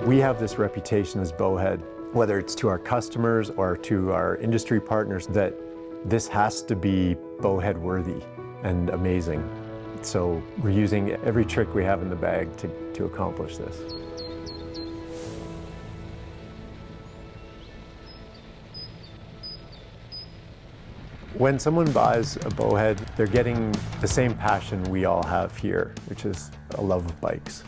We have this reputation as Bowhead, whether it's to our customers or to our industry partners, that this has to be Bowhead worthy and amazing. So we're using every trick we have in the bag to accomplish this. When someone buys a Bowhead, they're getting the same passion we all have here, which is a love of bikes.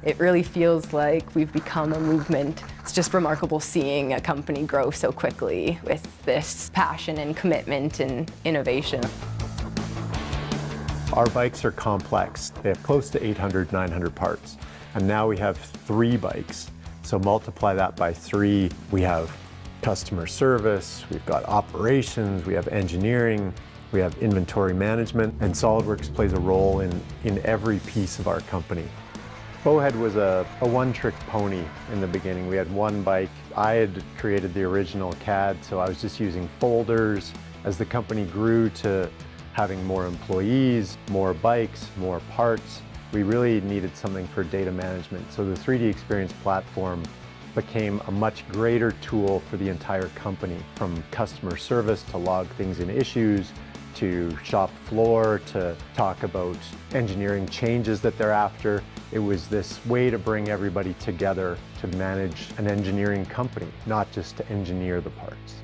It really feels like we've become a movement. It's just remarkable seeing a company grow so quickly with this passion and commitment and innovation. Our bikes are complex. They have close to 800, 900 parts. And now we have 3 bikes. So multiply that by 3. We have customer service, we've got operations, we have engineering, we have inventory management, and SOLIDWORKS plays a role in every piece of our company. Bowhead was a one-trick pony in the beginning. We had one bike. I had created the original CAD, so I was just using folders. As the company grew to having more employees, more bikes, more parts, we really needed something for data management. So the 3DEXPERIENCE platform became a much greater tool for the entire company, from customer service to log things in issues, to shop floor, to talk about engineering changes that they're after. It was this way to bring everybody together to manage an engineering company, not just to engineer the parts.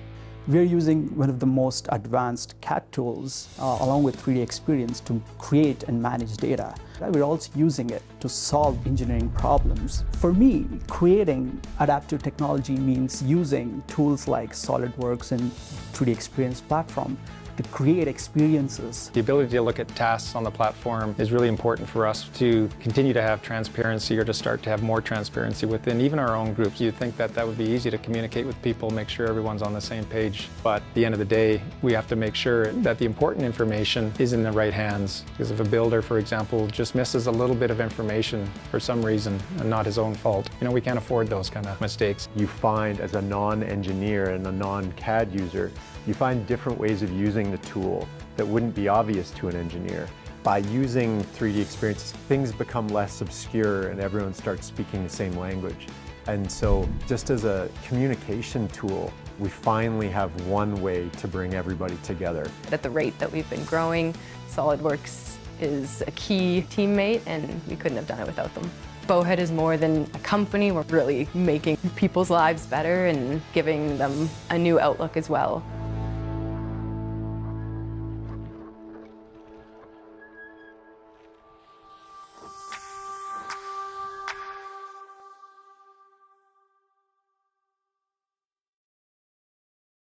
We're using one of the most advanced CAD tools along with 3DEXPERIENCE to create and manage data. We're also using it to solve engineering problems. For me, creating adaptive technology means using tools like SOLIDWORKS and 3DEXPERIENCE platform to create experiences. The ability to look at tasks on the platform is really important for us to continue to have transparency, or to start to have more transparency within even our own groups. You'd think that that would be easy to communicate with people, make sure everyone's on the same page. But at the end of the day, we have to make sure that the important information is in the right hands. Because if a builder, for example, just misses a little bit of information for some reason and not his own fault, we can't afford those kind of mistakes. You find, as a non-engineer and a non-CAD user, you find different ways of using the tool that wouldn't be obvious to an engineer. By using 3DEXPERIENCE, things become less obscure and everyone starts speaking the same language. And so, just as a communication tool, we finally have one way to bring everybody together. At the rate that we've been growing, SOLIDWORKS is a key teammate, and we couldn't have done it without them. Bowhead is more than a company. We're really making people's lives better and giving them a new outlook as well.